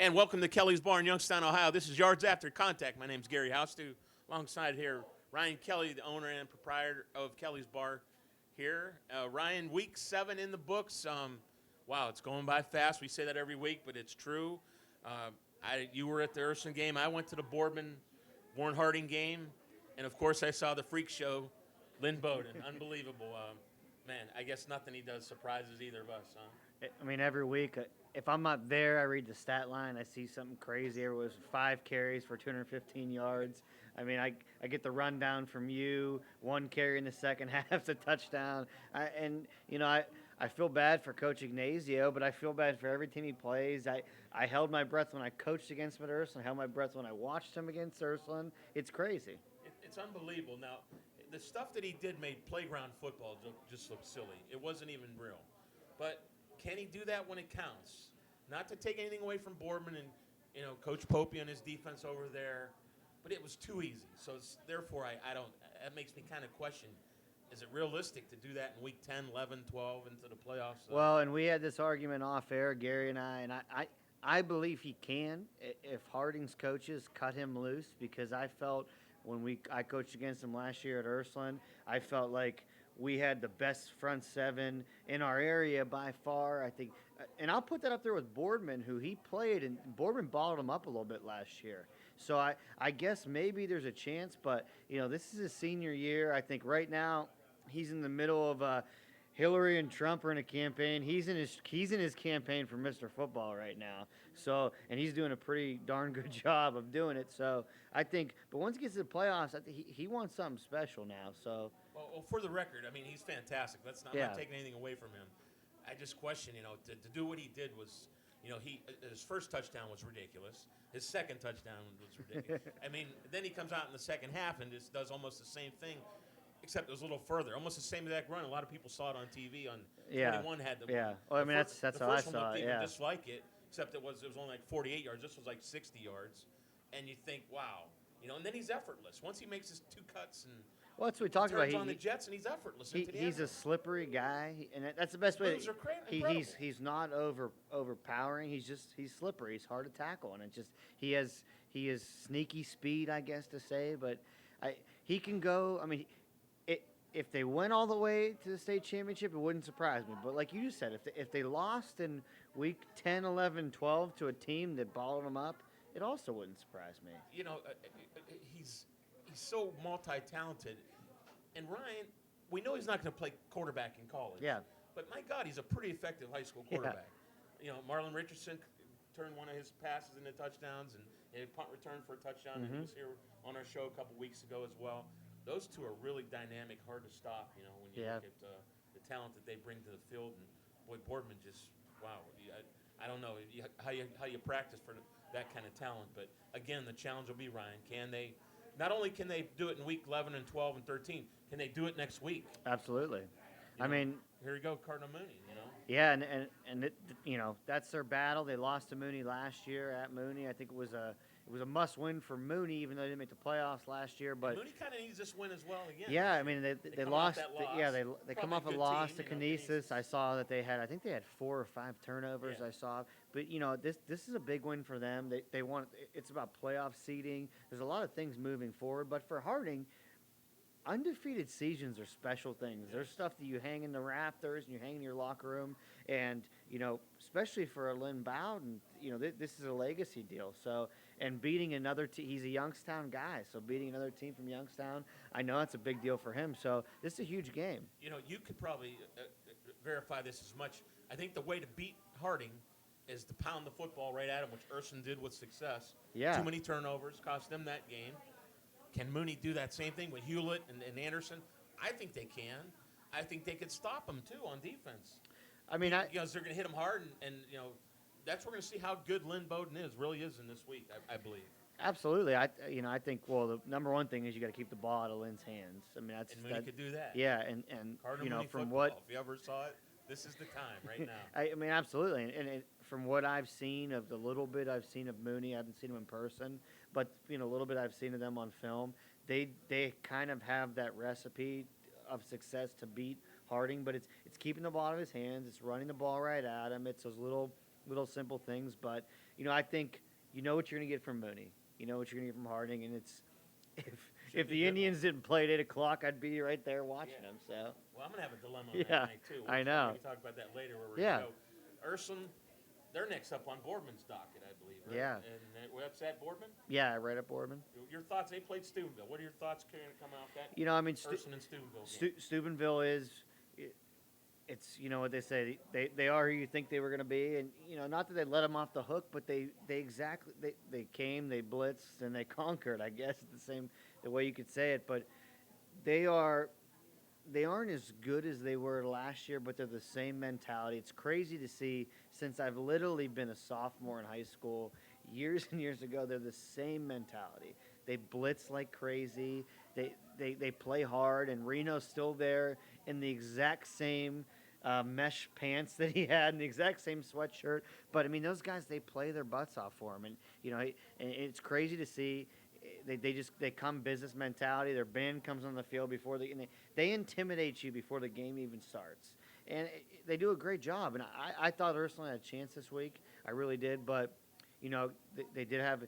And welcome to Kelly's Bar in Youngstown, Ohio. This is Yards After Contact. My name is Gary Houstu. Alongside here, Ryan Kelly, the owner and proprietor of Kelly's Bar here. Ryan, week 7 in the books. Wow, it's going by fast. We say that every week, but it's true. You were at the Ursuline game. I went to the Boardman Warren Harding game. And, of course, I saw the freak show, Lynn Bowden. Unbelievable. Man, I guess nothing he does surprises either of us, huh? I mean, every week, if I'm not there, I read the stat line. I see something crazy. It was 5 carries for 215 yards. I mean, I get the rundown from you. 1 carry in the second half, a touchdown. I feel bad for Coach Ignazio, but I feel bad for every team he plays. I held my breath when I coached against him at Ursuline. I held my breath when I watched him against Ursuline. It's crazy. It's unbelievable. Now, the stuff that he did made playground football just look silly. It wasn't even real. But can he do that when it counts? Not to take anything away from Boardman and Coach Popey and his defense over there, but it was too easy. So therefore, I don't. That makes me kind of question: is it realistic to do that in week 10, 11, 12 into the playoffs? Well, and we had this argument off air, Gary and I believe he can if Harding's coaches cut him loose, because I felt when I coached against him last year at Ursuline, I felt like we had the best front 7 in our area by far, I think. And I'll put that up there with Boardman, who he played, and Boardman balled him up a little bit last year. So I guess maybe there's a chance, but, this is his senior year. I think right now he's in the middle of Hillary and Trump are in a campaign. He's in his campaign for Mr. Football right now. So, and he's doing a pretty darn good job of doing it. So I think, but once he gets to the playoffs, I think he wants something special now. So. Well, for the record, I mean, he's fantastic. I'm not taking anything away from him. I just question, to do what he did was, his first touchdown was ridiculous. His second touchdown was ridiculous. I mean, then he comes out in the second half and just does almost the same thing, except it was a little further. Almost the same exact run. A lot of people saw it on TV. 21 had the Well, I mean, that's how I saw it. Yeah. Just like it, except it was only like 48 yards. This was like 60 yards, and you think, wow, and then he's effortless once he makes his 2 cuts and. Well, that's what we talked about. He's on the Jets, and he's effortless. He's a slippery guy, and that's the best way. He's not overpowering. He's slippery. He's hard to tackle, and he has sneaky speed, I guess to say. But he can go. I mean, if they went all the way to the state championship, it wouldn't surprise me. But like you just said, if they lost in week 10, 11, 12 to a team that balled them up, it also wouldn't surprise me. He's so multi-talented. And Ryan, we know he's not going to play quarterback in college. Yeah. But my God, he's a pretty effective high school quarterback. Yeah. Marlon Richardson turned one of his passes into touchdowns, and a punt return for a touchdown. And he was here on our show a couple weeks ago as well. Those two are really dynamic, hard to stop, when you look at the talent that they bring to the field. And, boy, Boardman just, wow. I don't know how you practice for that kind of talent. But, again, the challenge will be, Ryan, not only can they do it in week 11 and 12 and 13, can they do it next week? Absolutely. I mean, here we go, Cardinal Mooney. Yeah, and it, that's their battle. They lost to Mooney last year at Mooney. I think it was a must-win for Mooney, even though they didn't make the playoffs last year. But Mooney kind of needs this win as well again. Yeah, I mean they lost. They come off a loss to Canisius. I saw that they had 4 or 5 turnovers. Yeah. I saw, but this is a big win for them. They want. It's about playoff seeding. There's a lot of things moving forward, but for Harding, undefeated seasons are special things. There's stuff that you hang in the rafters and you hang in your locker room, and especially for a Lynn Bowden, this is a legacy deal. So, and beating another team, he's a Youngstown guy, so beating another team from Youngstown, I know it's a big deal for him. So this is a huge game. You could probably verify this as much. I think the way to beat Harding is to pound the football right at him, which Ursuline did with success. Yeah. Too many turnovers cost them that game. Can Mooney do that same thing with Hewlett and Anderson? I think they can. I think they could stop them, too, on defense. I mean, because they're going to hit them hard, and that's where we're going to see how good Lynn Bowden really is in this week, I believe. Absolutely. I think, well, the number one thing is you got to keep the ball out of Lynn's hands. I mean, and Mooney could do that. Yeah, and Mooney from football, if you ever saw it, this is the time right now. I mean, absolutely. And from what I've seen of the little bit I've seen of Mooney, I haven't seen him in person, but a little bit I've seen of them on film, they kind of have that recipe of success to beat Harding, but it's keeping the ball out of his hands, it's running the ball right at him, it's those little little simple things. But I think you know what you're going to get from Mooney. You know what you're going to get from Harding, and it's if be the good Indians didn't play at 8 o'clock, I'd be right there watching them. So Well, I'm gonna have a dilemma on Yeah, that night too. I know. We can talk about that later. Where we're Yeah. gonna go. Ursuline, they're next up on Boardman's docket, I believe. Right? Yeah. And what's that, Boardman? yeah, right up Boardman. Your thoughts? They played Steubenville. What are your thoughts coming off that? I mean, Ursuline and Steubenville game. Steubenville is. It's what they say. They are who you think they were going to be, and not that they let them off the hook, but they came, they blitzed, and they conquered. I guess the way you could say it, but they aren't as good as they were last year, but they're the same mentality. It's crazy to see since I've literally been a sophomore in high school years and years ago. They're the same mentality. They blitz like crazy. They play hard, and Reno's still there in the exact same mesh pants that he had, and the exact same sweatshirt. But I mean, those guys, they play their butts off for him, and and it's crazy to see. They come business mentality. Their band comes on the field before they intimidate you before the game even starts, and they do a great job. And I thought Ursuline had a chance this week. I really did, but they did have.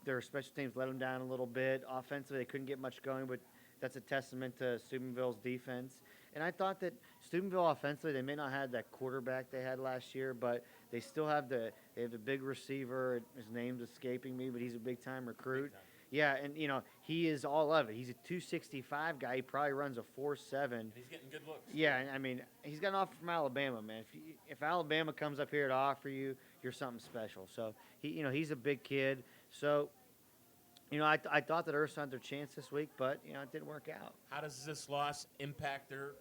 Their special teams let them down a little bit. Offensively, they couldn't get much going, but that's a testament to Steubenville's defense. And I thought that Steubenville offensively, they may not have that quarterback they had last year, but they still have the big receiver. His name's escaping me, but he's a big-time recruit. Yeah, and he is all of it. He's a 265 guy. He probably runs a 4.7. And he's getting good looks. Yeah, and I mean, he's got an offer from Alabama, man. If Alabama comes up here to offer you, you're something special. So he's a big kid. So I thought that Ursuline had their chance this week, but it didn't work out. How does this loss impact their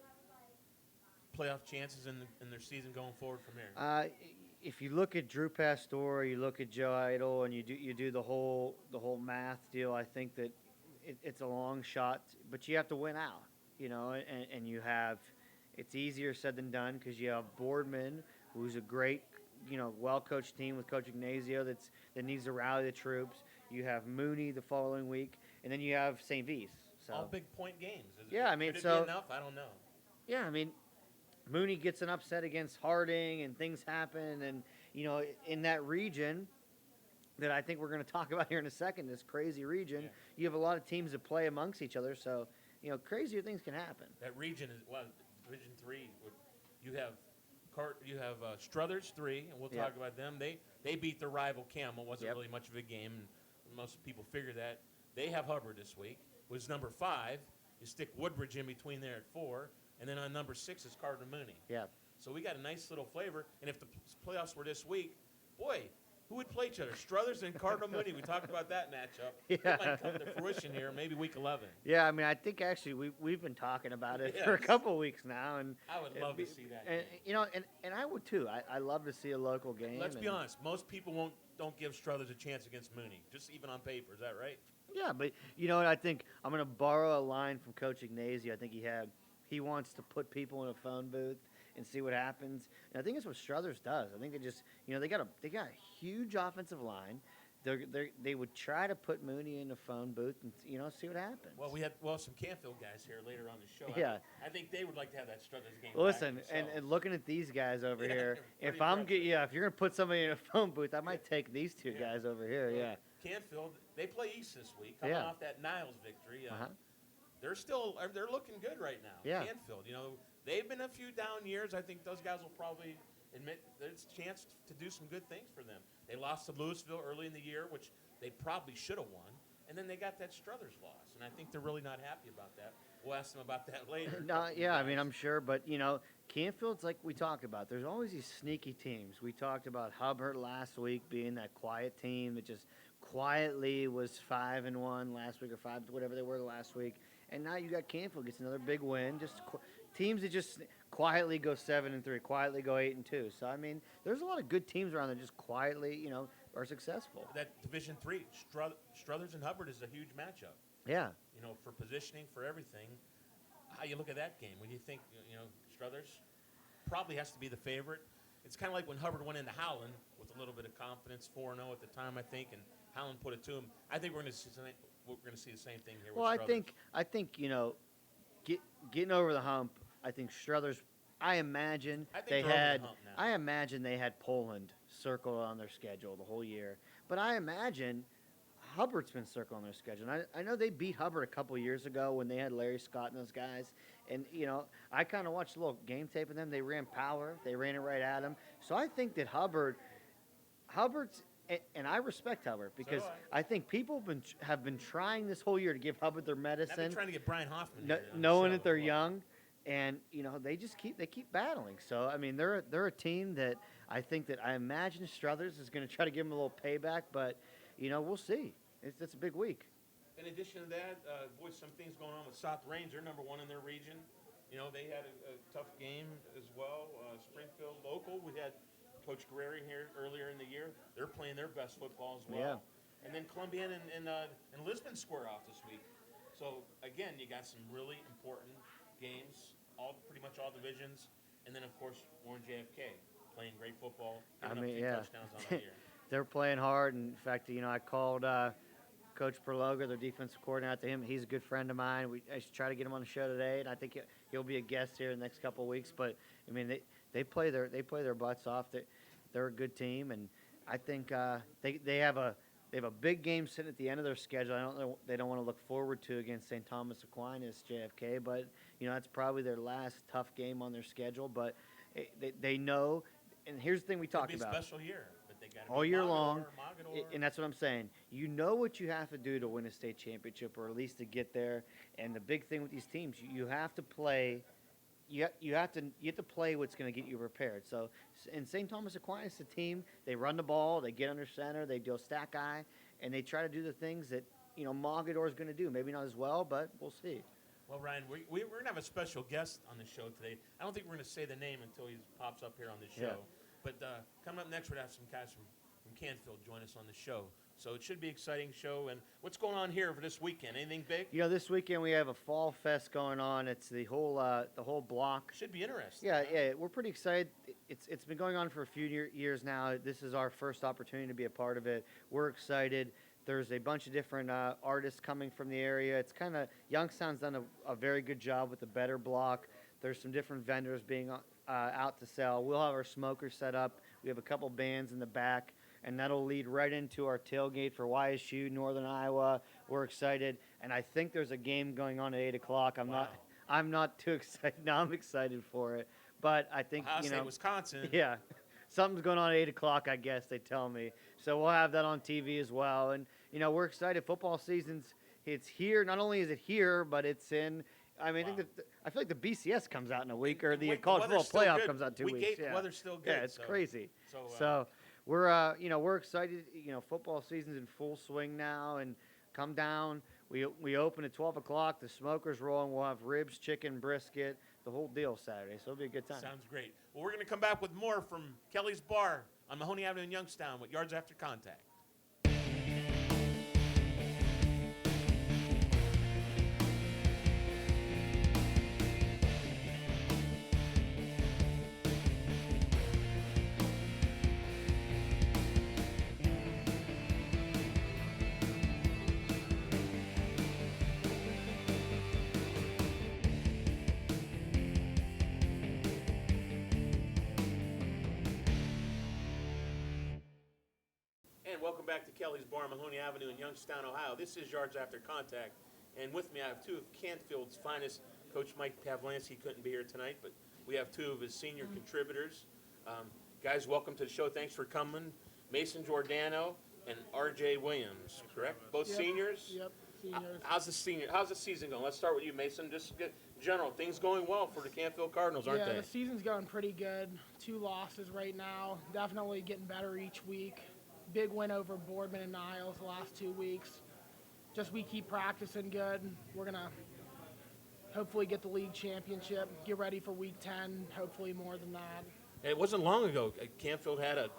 playoff chances in their season going forward from here? If you look at Drew Pastor, you look at Joe Idle, and you do the whole math deal, I think that it's a long shot, but you have to win out, and you have. It's easier said than done because you have Boardman, who's a great, well-coached team with Coach Ignacio that needs to rally the troops. You have Mooney the following week, and then you have St. V's. So All big point games. Yeah, I mean, could it so- be enough? I don't know. yeah, I mean, Mooney gets an upset against Harding, and things happen, and in that region that I think we're going to talk about here in a second, this crazy region, Yeah. you have a lot of teams that play amongst each other, so crazier things can happen. That region is Division 3. You have Struthers 3, and we'll Yep. talk about them. They beat their rival Camel. Wasn't Yep. really much of a game, and most people figure that. They have Hubbard this week, was number 5. You stick Woodbridge in between there at 4, and then on number 6 is Cardinal Mooney. Yeah. So we got a nice little flavor. And if the playoffs were this week, boy, who would play each other? Struthers and Cardinal Mooney. We talked about that matchup. It Yeah. might come to fruition here, maybe week 11. Yeah, I mean, I think actually we've been talking about it for a Yes. couple weeks now, and I would love to see that And game. and I would too. I love to see a local game. Let's be and- honest. Most people don't give Struthers a chance against Mooney, just even on paper. Is that right? Yeah, but what? I think I'm going to borrow a line from Coach Ignacio. I think he wants to put people in a phone booth and see what happens. And I think that's what Struthers does. I think they just they got a huge offensive line. They would try to put Mooney in a phone booth and see what happens. Well, we had some Canfield guys here later on the show. Yeah. I think they would like to have that Struthers game. Well, back listen, themselves. and looking at these guys over Yeah, here, they're if pretty impressive. if you're gonna put somebody in a phone booth, I might take these two Yeah. guys over here. Well, Yeah. Canfield, they play East this week, coming Yeah. off that Niles victory. Uh-huh. They're looking good right now. Yeah. Canfield, they've been a few down years. I think those guys will probably admit there's a chance to do some good things for them. They lost to Louisville early in the year, which they probably should have won, and then they got that Struthers loss, and I think they're really not happy about that. We'll ask them about that later. No, yeah, I mean, I'm sure, but Canfield's like we talked about. There's always these sneaky teams. We talked about Hubbard last week being that quiet team that just quietly was 5-1 last week or 5, whatever they were last week, and now you got Canfield gets another big win. Just teams that just quietly go 7-3, quietly go 8-2. So I mean, there's a lot of good teams around that just quietly, are successful. That Division 3, Struthers and Hubbard is a huge matchup. Yeah. For positioning, for everything. How you look at that game? What do you think? Struthers probably has to be the favorite. It's kind of like when Hubbard went into Howland with a little bit of confidence, 4-0 at the time, I think, and Howland put it to him. I think we're going to see the same thing here. Well, with Struthers. I think getting over the hump. I think Struthers I imagine I think they they're over the had. hump now. I imagine they had Poland circled on their schedule the whole year. But I imagine Hubbard's been circled on their schedule. And I know they beat Hubbard a couple years ago when they had Larry Scott and those guys. And I kind of watched a little game tape of them. They ran power. They ran it right at him. So I think that Hubbard's. And I respect Hubbard because do I think people have been trying this whole year to give Hubbard their I've medicine, been trying to get Brian Hoffman no, here on the knowing show that they're as well. young, and they just keep battling. So I mean, they're a team that I think that I imagine Struthers is going to try to give them a little payback, but we'll see. It's a big week. In addition to that, boy, some things going on with South Range. They're number one in their region. They had a tough game as well. Springfield local. We had Coach Guerreri here earlier in the year. They're playing their best football as well. Yeah. And then Columbiana and Lisbon square off this week. So again, you got some really important games, pretty much all divisions, and then of course Warren JFK playing great football. Giving up 2 touchdowns on the year. They're playing hard. In fact, I called Coach Perloga, their defensive coordinator, to him. He's a good friend of mine. I should try to get him on the show today, and I think he'll be a guest here in the next couple of weeks. But I mean, they play their butts off. They're a good team, and I think they have a big game sitting at the end of their schedule. I don't know, they don't want to look forward to against St. Thomas Aquinas JFK, but that's probably their last tough game on their schedule. But they know, and here's the thing we talked It'll be about. a special year, but they got All year long, Mogador. and that's what I'm saying. You know what you have to do to win a state championship, or at least to get there. And the big thing with these teams, you have to play. You have to play what's going to get you prepared. So in St. Thomas Aquinas, the team, they run the ball, they get under center, they do a stack eye, and they try to do the things that Mogador is going to do. Maybe not as well, but we'll see. Well, Ryan, we're going to have a special guest on the show today. I don't think we're going to say the name until he pops up here on the show. Yeah. But coming up next, we're going to have some guys from Canfield join us on the show. So it should be an exciting show. And what's going on here for this weekend? Anything big? This weekend we have a fall fest going on. It's the whole block. Should be interesting. Yeah, we're pretty excited. It's been going on for a few years now. This is our first opportunity to be a part of it. We're excited. There's a bunch of different artists coming from the area. It's kind of Youngstown's done a very good job with the better block. There's some different vendors being out to sell. We'll have our smokers set up. We have a couple bands in the back, and that'll lead right into our tailgate for YSU, Northern Iowa. We're excited, and I think there's a game going on at 8 o'clock. I'm not too excited. No, I'm excited for it, but I think Ohio State, Wisconsin. Yeah, something's going on at 8 o'clock. I guess they tell me. So we'll have that on TV as well, and we're excited. Football it's here. Not only is it here, but it's in. I mean, Wow. I feel like the BCS comes out in a week, or And the wait, college weather's football still playoff good. comes out in 2 Week weeks. 8, the Yeah. weather's still good. Yeah, it's so- crazy. So, So we're excited. Football season's in full swing now, and come down. We open at 12 o'clock. The smokers rolling. We'll have ribs, chicken, brisket, the whole deal Saturday. So it'll be a good time. sounds great. Well, we're going to come back with more from Kelly's Bar on Mahoney Avenue in Youngstown with Yards After Contact. And welcome back to Kelly's Bar, Mahoney Avenue in Youngstown, Ohio. This is Yards After Contact. And with me, I have two of Canfield's finest. Coach Mike Pavlansky couldn't be here tonight, but we have two of his senior contributors. Guys, welcome to the show. Thanks for coming. Mason Giordano and R.J. Williams, correct? Both seniors? Yep, seniors. How's the season going? Let's start with you, Mason. Just get general. Things going well for the Canfield Cardinals, aren't yeah, they? the season's going pretty good. 2 losses right now. Definitely getting better each week. Big win over Boardman and Niles the last 2 weeks. Just we keep practicing good. We're going to hopefully get the league championship, get ready for week 10, hopefully more than that. It wasn't long ago. Canfield had had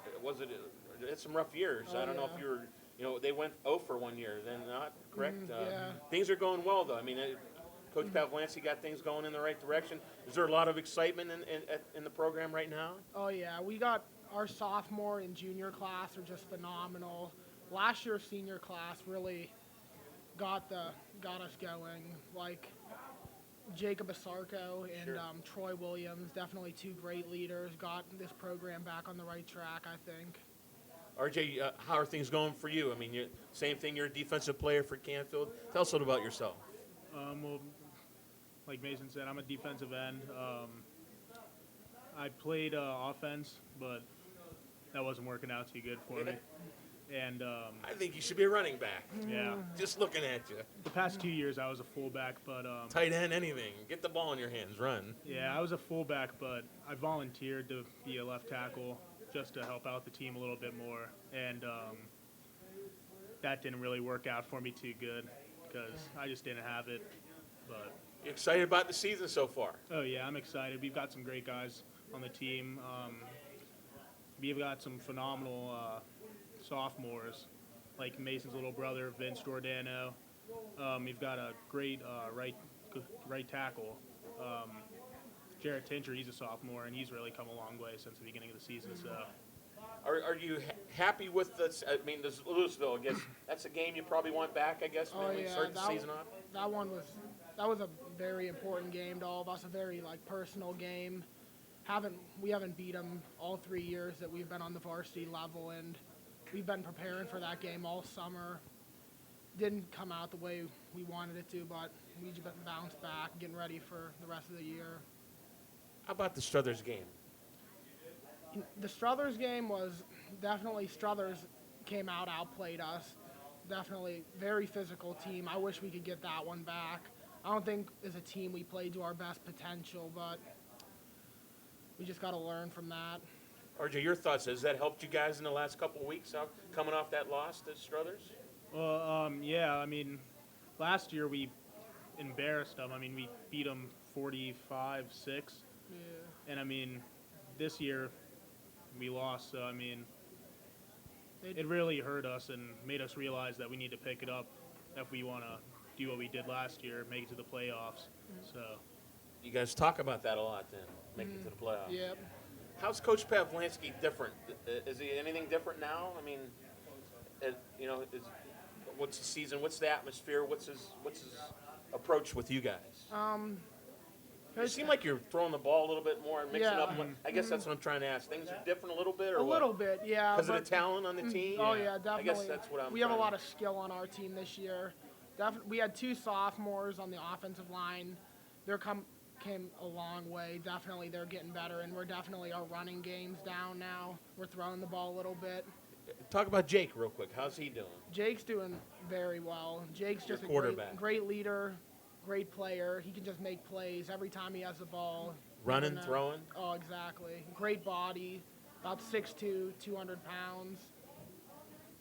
some rough years. Oh, I don't know if yeah. you were, they went 0 for 1 year. Then not correct. yeah. Things are going well though. I mean, Coach Pavlansky got things going in the right direction. Is there a lot of excitement in the program right now? Oh, yeah. We got our sophomore and junior class are just phenomenal. Last year's senior class really got us going. Like, Jacob Asarco and Sure. Troy Williams, definitely two great leaders, got this program back on the right track, I think. RJ, how are things going for you? I mean, same thing. You're a defensive player for Canfield. Tell us a little about yourself. Well, like Mason said, I'm a defensive end. I played offense, but that wasn't working out too good for me. And I think you should be a running back. yeah, Just looking at you. the past 2 years I was a fullback, but Tight end, anything. Get the ball in your hands. Run. yeah, I was a fullback, but I volunteered to be a left tackle just to help out the team a little bit more, and that didn't really work out for me too good because I just didn't have it. But You excited about the season so far? oh yeah, I'm excited. We've got some great guys on the team. We've got some phenomenal sophomores, like Mason's little brother, Vince Giordano. We've got a great right tackle, Jarrett Tincher. He's a sophomore, and he's really come a long way since the beginning of the season. So Are you happy with this? I mean, this Louisville, I guess that's a game you probably want back, I guess, when Oh, we yeah, start the that- season off? That was a very important game to all of us, a very personal game. We haven't beat them all 3 years that we've been on the varsity level, and we've been preparing for that game all summer. Didn't come out the way we wanted it to, but we just bounced back, getting ready for the rest of the year. How about the Struthers game? The Struthers game was definitely, Struthers came out, outplayed us. Definitely very physical team. I wish we could get that one back. I don't think as a team we played to our best potential, but we just got to learn from that. RJ, your thoughts? Has that helped you guys in the last couple of weeks out coming off that loss to Struthers? well, yeah, I mean, last year we embarrassed them. I mean, we beat them 45-6, Yeah. and I mean, this year we lost. So I mean, They- it really hurt us and made us realize that we need to pick it up if we want to do what we did last year, make it to the playoffs. So You guys talk about that a lot then, make it to the playoffs. Yep. How's Coach Pavlansky different? Is he anything different now? I mean, what's the season? What's the atmosphere? What's his approach with you guys? It seemed like you're throwing the ball a little bit more and mixing Yeah. up. I guess that's what I'm trying to ask. Things are different a little bit, or A what? little bit, yeah. Because of but- the talent on the team. Oh yeah, definitely. I guess that's what I'm. We have a trying lot to- of skill on our team this year. We had two sophomores on the offensive line. Came a long way. Definitely, they're getting better, and we're definitely our running game's down now. We're throwing the ball a little bit. Talk about Jake real quick. How's he doing? Jake's doing very well. Jake's Your just a quarterback. great leader, great player. He can just make plays every time he has the ball. Running, Never know. throwing. Oh, exactly. Great body. About 6'2", 200 pounds.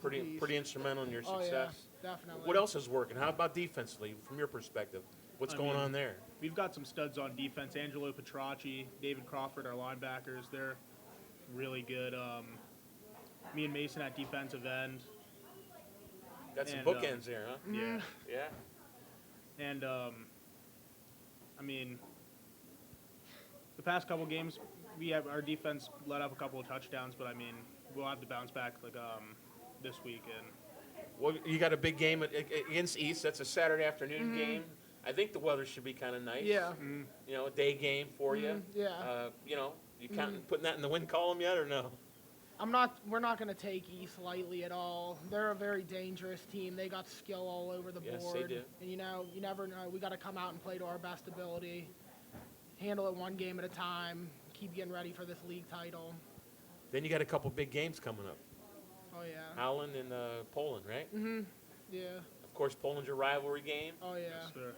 Pretty Beast. instrumental in your Oh, yeah, success. definitely. What else is working? How about defensively, from your perspective? What's I going mean, on there? we've got some studs on defense. Angelo Petracci, David Crawford, our linebackers. They're really good. Me and Mason at defensive end. Got some and, bookends there, huh? Yeah. Yeah. And I mean, the past couple games, our defense let up a couple of touchdowns, but I mean, we'll have to bounce back this week. And Well, you got a big game against East. That's a Saturday afternoon game. I think the weather should be kind of nice. Yeah. A day game for you. Yeah. You counting putting that in the win column yet, or no? We're not going to take East lightly at all. They're a very dangerous team. They got skill all over the Yes, board. they do. And you never know. We got to come out and play to our best ability. Handle it one game at a time. Keep getting ready for this league title. Then you got a couple big games coming up. Oh yeah. Howland and Poland, right? Yeah. Of course, Poland's your rivalry game. Oh yeah. yes, sir.